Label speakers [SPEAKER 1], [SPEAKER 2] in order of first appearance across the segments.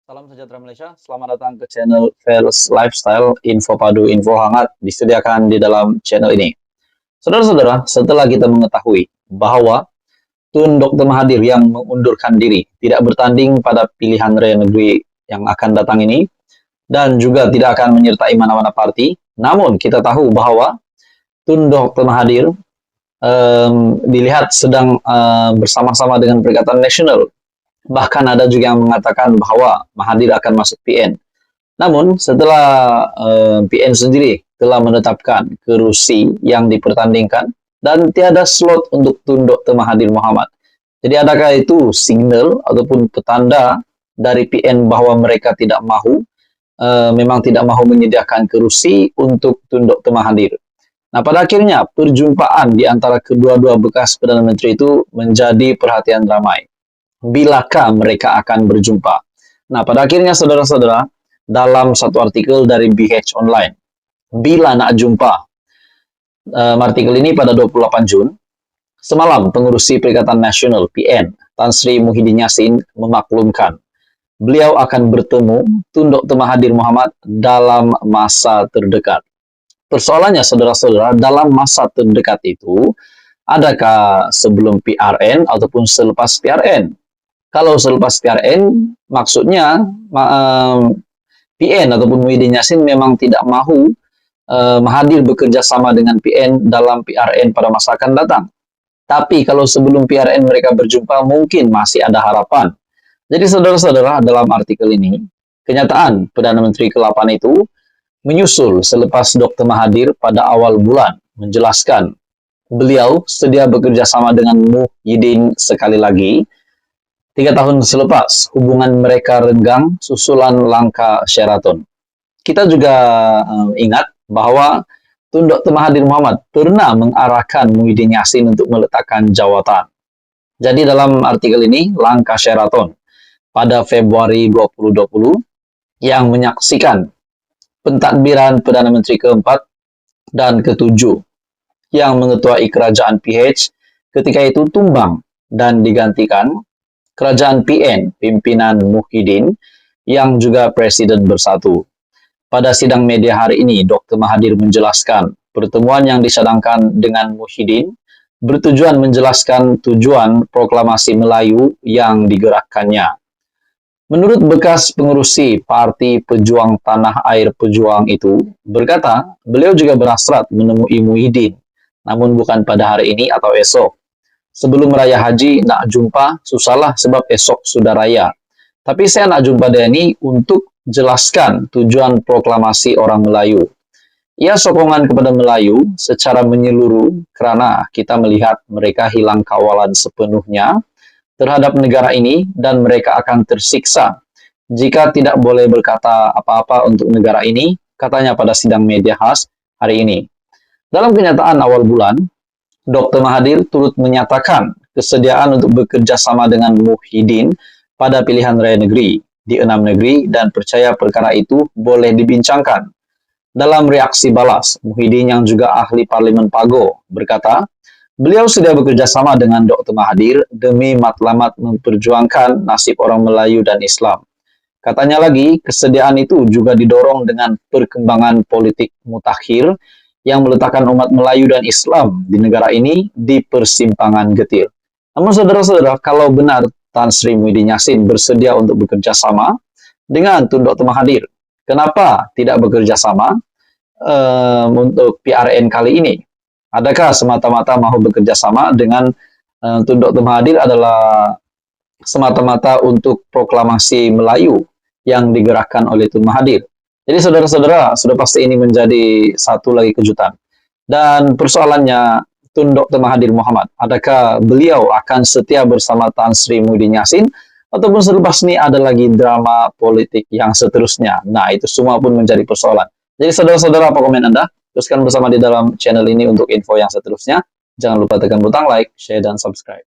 [SPEAKER 1] Salam sejahtera Malaysia, selamat datang ke channel Fairs Lifestyle, info padu, info hangat disediakan di dalam channel ini. Saudara-saudara, setelah kita mengetahui bahwa Tun Dr. Mahathir yang mengundurkan diri tidak bertanding pada pilihan raya negeri yang akan datang ini, dan juga tidak akan menyertai mana-mana parti, namun kita tahu bahwa Tun Dr. Mahathir dilihat sedang bersama-sama dengan Perikatan Nasional. Bahkan ada juga yang mengatakan bahwa Mahathir akan masuk PN. Namun setelah PN sendiri telah menetapkan kerusi yang dipertandingkan dan tiada slot untuk Tun Dr. Mahathir Mohamad. Jadi adakah itu signal ataupun petanda dari PN bahwa mereka tidak mahu, memang tidak mahu menyediakan kerusi untuk Tun Dr. Mahathir. Nah, pada akhirnya perjumpaan di antara kedua-dua bekas Perdana Menteri itu menjadi perhatian ramai. Bilakah mereka akan berjumpa? Nah, pada akhirnya saudara-saudara, dalam satu artikel dari BH Online, bila nak jumpa, artikel ini pada 28 Jun, semalam pengurusi Perikatan Nasional PN, Tan Sri Muhyiddin Yassin memaklumkan beliau akan bertemu Tun Dr. Mahathir Mohamad dalam masa terdekat. Persoalannya saudara-saudara, dalam masa terdekat itu, adakah sebelum PRN ataupun selepas PRN? Kalau selepas PRN, maksudnya PN ataupun Muhyiddin Yassin memang tidak mahu Mahathir bekerja sama dengan PN dalam PRN pada masa akan datang. Tapi kalau sebelum PRN mereka berjumpa, mungkin masih ada harapan. Jadi saudara-saudara, dalam artikel ini, kenyataan Perdana Menteri ke-8 itu menyusul selepas Dr. Mahathir pada awal bulan menjelaskan beliau sedia bekerja sama dengan Muhyiddin sekali lagi. 3 tahun selepas, hubungan mereka renggang susulan langkah Sheraton. Kita juga ingat bahwa Tun Dr. Mahathir Mohamad pernah mengarahkan Muhyiddin Yassin untuk meletakkan jawatan. Jadi dalam artikel ini, langkah Sheraton pada Februari 2020 yang menyaksikan pentadbiran Perdana Menteri keempat dan ketujuh yang mengetuai kerajaan PH ketika itu tumbang dan digantikan kerajaan PN, pimpinan Muhyiddin, yang juga Presiden Bersatu. Pada sidang media hari ini, Dr. Mahathir menjelaskan pertemuan yang disadangkan dengan Muhyiddin bertujuan menjelaskan tujuan proklamasi Melayu yang digerakkannya. Menurut bekas pengurusi Parti Pejuang Tanah Air Pejuang itu, berkata beliau juga berhasrat menemui Muhyiddin, namun bukan pada hari ini atau esok. Sebelum Raya Haji nak jumpa, susahlah sebab esok sudah Raya. Tapi saya nak jumpa dia ini untuk jelaskan tujuan proklamasi orang Melayu. Ia sokongan kepada Melayu secara menyeluruh kerana kita melihat mereka hilang kawalan sepenuhnya terhadap negara ini dan mereka akan tersiksa jika tidak boleh berkata apa-apa untuk negara ini, katanya pada sidang media khas hari ini. Dalam kenyataan awal bulan, Dr. Mahathir turut menyatakan kesediaan untuk bekerja sama dengan Muhyiddin pada pilihan raya negeri di 6 negeri dan percaya perkara itu boleh dibincangkan. Dalam reaksi balas, Muhyiddin yang juga ahli Parlimen Pago berkata, beliau sudah bekerja sama dengan Dr. Mahathir demi matlamat memperjuangkan nasib orang Melayu dan Islam. Katanya lagi, kesediaan itu juga didorong dengan perkembangan politik mutakhir yang meletakkan umat Melayu dan Islam di negara ini di persimpangan getir. Namun saudara-saudara, kalau benar Tan Sri Muhyiddin Yassin bersedia untuk bekerja sama dengan Tun Dr. Mahathir, kenapa tidak bekerja sama untuk PRN kali ini? Adakah semata-mata mahu bekerja sama dengan Tun Dr. Mahathir adalah semata-mata untuk proklamasi Melayu yang digerakkan oleh Tun Mahathir? Jadi saudara-saudara, sudah pasti ini menjadi satu lagi kejutan. Dan persoalannya, Tun Dr. Mahathir Mohamad, adakah beliau akan setia bersama Tan Sri Muhyiddin Yassin, ataupun selepas ini ada lagi drama politik yang seterusnya? Nah, itu semua pun menjadi persoalan. Jadi saudara-saudara, apa komen Anda? Teruskan bersama di dalam channel ini untuk info yang seterusnya. Jangan lupa tekan butang like, share, dan subscribe.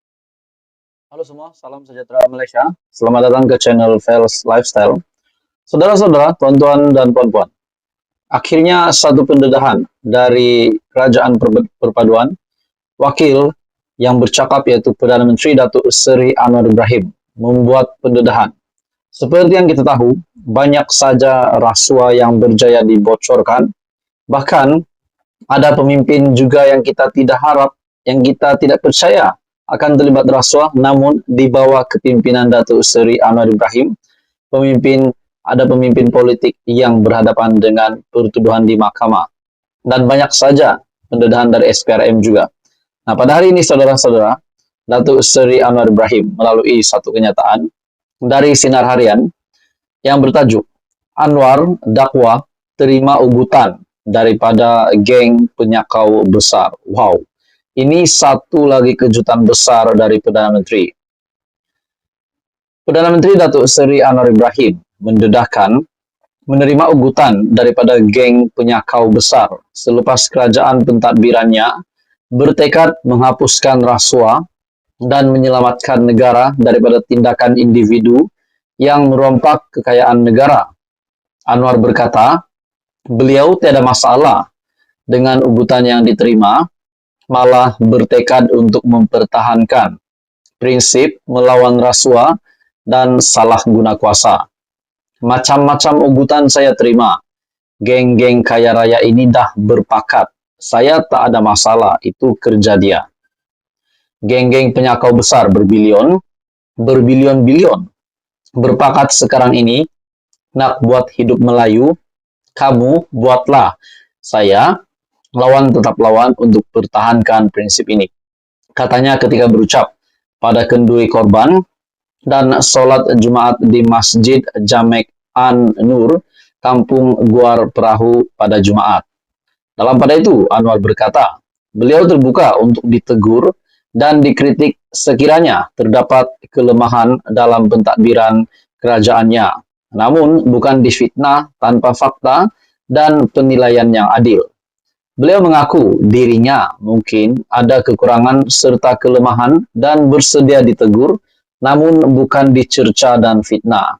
[SPEAKER 1] Halo semua, salam sejahtera Malaysia. Selamat datang ke channel Fairs Lifestyle. Saudara-saudara, tuan-tuan dan puan-puan, akhirnya satu pendedahan dari Kerajaan Perpaduan, wakil yang bercakap yaitu Perdana Menteri Datuk Seri Anwar Ibrahim membuat pendedahan Seperti yang kita tahu, banyak saja rasuah yang berjaya dibocorkan. Bahkan ada pemimpin juga yang kita tidak harap, yang kita tidak percaya akan terlibat rasuah, namun di bawah kepimpinan Datuk Seri Anwar Ibrahim, ada pemimpin politik yang berhadapan dengan pertuduhan di mahkamah. Dan banyak saja pendedahan dari SPRM juga. Nah, pada hari ini saudara-saudara, Datuk Seri Anwar Ibrahim melalui satu kenyataan dari Sinar Harian yang bertajuk Anwar dakwa terima ugutan daripada geng penyakau besar. Wow, ini satu lagi kejutan besar dari Perdana Menteri. Perdana Menteri Datuk Seri Anwar Ibrahim mendedahkan menerima ugutan daripada geng penyakau besar selepas kerajaan pentadbirannya bertekad menghapuskan rasuah dan menyelamatkan negara daripada tindakan individu yang merompak kekayaan negara. Anwar berkata, beliau tiada masalah dengan ugutan yang diterima, malah bertekad untuk mempertahankan prinsip melawan rasuah dan salah guna kuasa. Macam-macam ugutan saya terima. Geng-geng kaya raya ini dah berpakat. Saya tak ada masalah, itu kerja dia. Geng-geng penyakau besar berbilion-bilion berpakat sekarang ini nak buat hidup Melayu, kamu buatlah. Saya lawan tetap lawan untuk pertahankan prinsip ini. Katanya ketika berucap pada kenduri korban dan sholat Jumat di Masjid Jamek An-Nur, Kampung Guar Perahu pada Jumat. Dalam pada itu, Anwar berkata, beliau terbuka untuk ditegur dan dikritik sekiranya terdapat kelemahan dalam pentadbiran kerajaannya, namun bukan difitnah tanpa fakta dan penilaian yang adil. Beliau mengaku dirinya mungkin ada kekurangan serta kelemahan dan bersedia ditegur, namun bukan dicerca dan fitnah.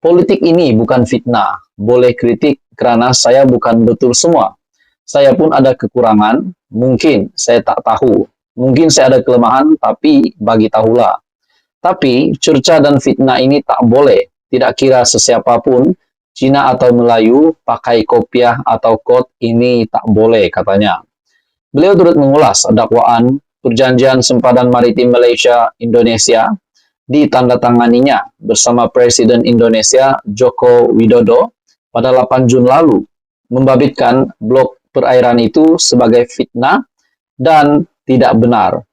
[SPEAKER 1] Politik ini bukan fitnah, boleh kritik kerana saya bukan betul semua. Saya pun ada kekurangan, mungkin saya tak tahu. Mungkin saya ada kelemahan, tapi bagi tahulah. Tapi cerca dan fitnah ini tak boleh, tidak kira sesiapapun, Cina atau Melayu, pakai kopiah atau kot, ini tak boleh, katanya. Beliau turut mengulas dakwaan perjanjian sempadan maritim Malaysia-Indonesia ditandatanganinya bersama Presiden Indonesia Joko Widodo pada 8 Jun lalu, membabitkan blok perairan itu sebagai fitnah dan tidak benar.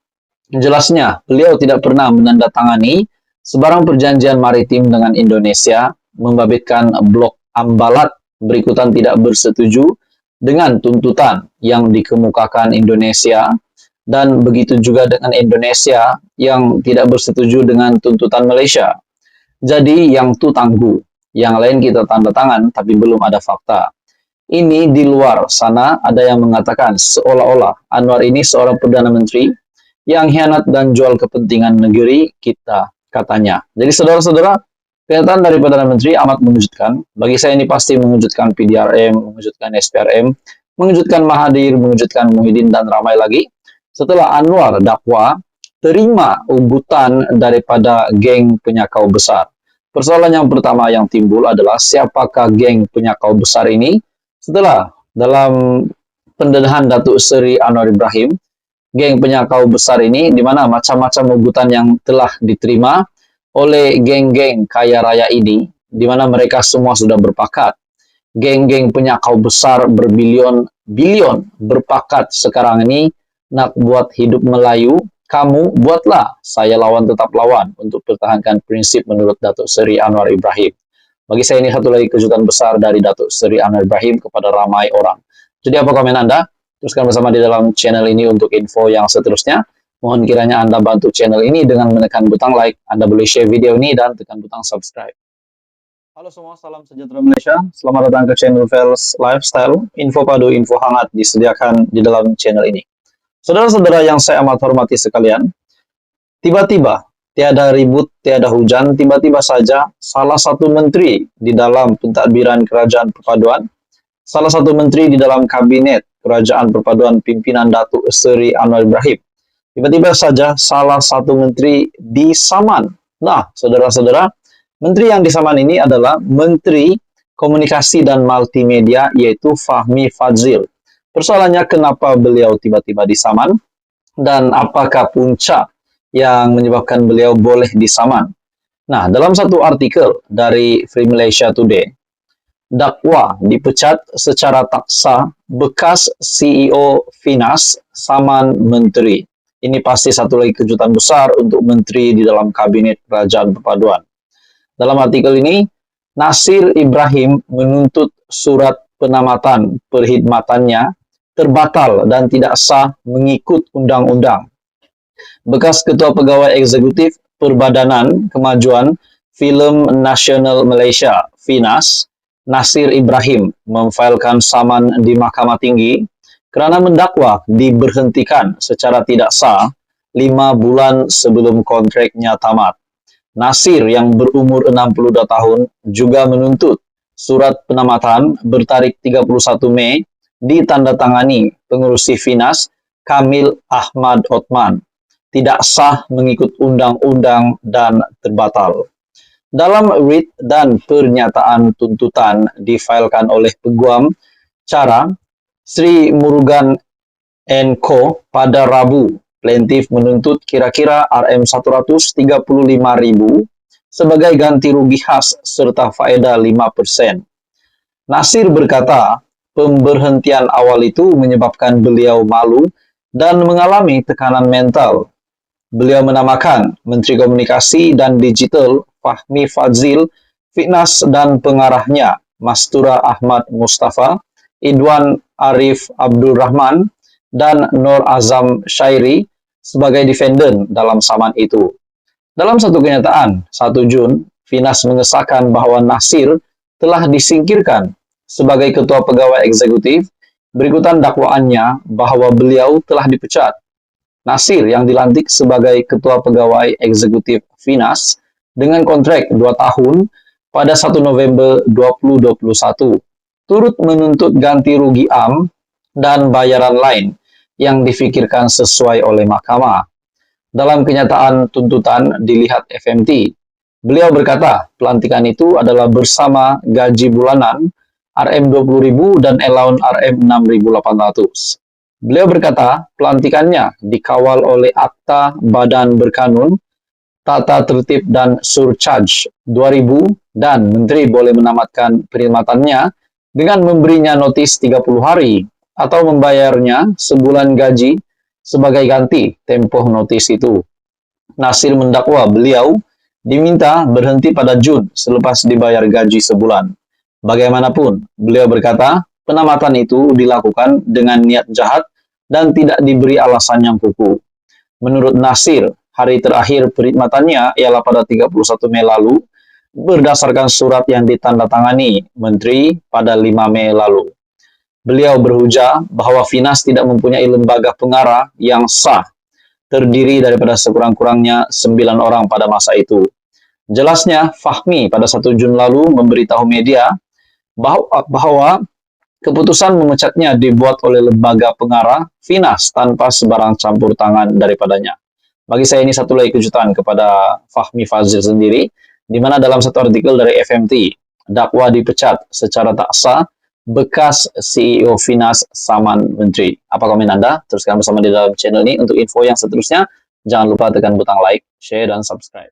[SPEAKER 1] Jelasnya, beliau tidak pernah menandatangani sebarang perjanjian maritim dengan Indonesia, membabitkan blok Ambalat berikutan tidak bersetuju dengan tuntutan yang dikemukakan Indonesia, dan begitu juga dengan Indonesia yang tidak bersetuju dengan tuntutan Malaysia. Jadi yang tu tangguh, yang lain kita tanda tangan tapi belum ada fakta. Ini di luar sana ada yang mengatakan seolah-olah Anwar ini seorang Perdana Menteri yang hianat dan jual kepentingan negeri kita, katanya. Jadi saudara-saudara, pernyataan dari Perdana Menteri amat mengejutkan. Bagi saya ini pasti mengejutkan PDRM, mengejutkan SPRM, mengejutkan Mahathir, mengejutkan Muhyiddin, dan ramai lagi. Setelah Anwar dakwa terima ugutan daripada geng penyakau besar. Persoalan yang pertama yang timbul adalah siapakah geng penyakau besar ini? Setelah dalam pendedahan Datuk Seri Anwar Ibrahim, geng penyakau besar ini di mana macam-macam ugutan yang telah diterima oleh geng-geng kaya raya ini, di mana mereka semua sudah berpakat. Geng-geng penyakau besar berbilion-bilion berpakat sekarang ini nak buat hidup Melayu, kamu buatlah, saya lawan tetap lawan untuk pertahankan prinsip menurut Datuk Seri Anwar Ibrahim. Bagi saya ini satu lagi kejutan besar dari Datuk Seri Anwar Ibrahim kepada ramai orang. Jadi apa komen Anda? Teruskan bersama di dalam channel ini untuk info yang seterusnya. Mohon kiranya Anda bantu channel ini dengan menekan butang like, Anda boleh share video ini dan tekan butang subscribe. Halo semua, salam sejahtera Malaysia. Selamat datang ke channel Vels Lifestyle. Info padu, info hangat disediakan di dalam channel ini. Saudara-saudara yang saya amat hormati sekalian, tiba-tiba, tiada ribut, tiada hujan, tiba-tiba saja salah satu menteri di dalam pentadbiran Kerajaan Perpaduan, salah satu menteri di dalam kabinet Kerajaan Perpaduan pimpinan Datuk Seri Anwar Ibrahim, tiba-tiba saja salah satu menteri disaman. Nah, saudara-saudara, Menteri yang disaman ini adalah Menteri Komunikasi dan Multimedia, yaitu Fahmi Fadzil. Persoalannya, kenapa beliau tiba-tiba disaman dan apakah puncak yang menyebabkan beliau boleh disaman? Nah, dalam satu artikel dari Free Malaysia Today, dakwa dipecat secara tak sah, bekas CEO Finas saman menteri. Ini pasti satu lagi kejutan besar untuk menteri di dalam kabinet kerajaan perpaduan. Dalam artikel ini, Nasir Ibrahim menuntut surat penamatan perkhidmatannya terbatal dan tidak sah mengikut undang-undang. Bekas Ketua Pegawai Eksekutif Perbadanan Kemajuan Filem Nasional Malaysia, Finas, Nasir Ibrahim memfailkan saman di Mahkamah Tinggi kerana mendakwa diberhentikan secara tidak sah 5 bulan sebelum kontraknya tamat. Nasir yang berumur 62 tahun juga menuntut surat penamatan bertarikh 31 Mei ditandatangani pengerusi Finas Kamil Ahmad Othman, tidak sah mengikut undang-undang dan terbatal. Dalam writ dan pernyataan tuntutan difailkan oleh Peguam Cara Sri Murugan & Co pada Rabu, plaintiff menuntut kira-kira RM135.000 sebagai ganti rugi khas serta faedah 5%. Nasir berkata, pemberhentian awal itu menyebabkan beliau malu dan mengalami tekanan mental. Beliau menamakan Menteri Komunikasi dan Digital Fahmi Fadzil, Finas dan pengarahnya Mastura Ahmad Mustafa, Idwan Arif Abdul Rahman, dan Nur Azam Syairi sebagai defendant dalam saman itu. Dalam satu kenyataan, 1 Jun, Finas mengesahkan bahwa Nasir telah disingkirkan sebagai Ketua Pegawai Eksekutif. Berikutan dakwaannya bahwa beliau telah dipecat. Nasir yang dilantik sebagai Ketua Pegawai Eksekutif Finas dengan kontrak 2 tahun pada 1 November 2021, turut menuntut ganti rugi AM dan bayaran lain yang difikirkan sesuai oleh mahkamah. Dalam kenyataan tuntutan dilihat FMT, beliau berkata pelantikan itu adalah bersama gaji bulanan RM20.000 dan allowance RM6.800. Beliau berkata pelantikannya dikawal oleh Akta Badan Berkanun, Tata Tertib dan Surcharge 2000 dan menteri boleh menamatkan perkhidmatannya dengan memberinya notis 30 hari atau membayarnya sebulan gaji sebagai ganti tempoh notis itu. Nasir mendakwa beliau diminta berhenti pada Jun selepas dibayar gaji sebulan. Bagaimanapun, beliau berkata penamatan itu dilakukan dengan niat jahat dan tidak diberi alasan yang kukuh. Menurut Nasir, hari terakhir perkhidmatannya ialah pada 31 Mei lalu, berdasarkan surat yang ditandatangani Menteri pada 5 Mei lalu. Beliau berhujah bahwa Finas tidak mempunyai lembaga pengarah yang sah, terdiri daripada sekurang-kurangnya 9 orang pada masa itu. Jelasnya, Fahmi pada 1 Jun lalu memberitahu media bahwa keputusan memecatnya dibuat oleh lembaga pengarah Finas tanpa sebarang campur tangan daripadanya. Bagi saya ini satu lagi kejutan kepada Fahmi Fadzil sendiri, di mana dalam satu artikel dari FMT, dakwa dipecat secara tak sah, bekas CEO Finas saman menteri. Apa komen Anda? Teruskan bersama di dalam channel ini. Untuk info yang seterusnya, jangan lupa tekan butang like, share, dan subscribe.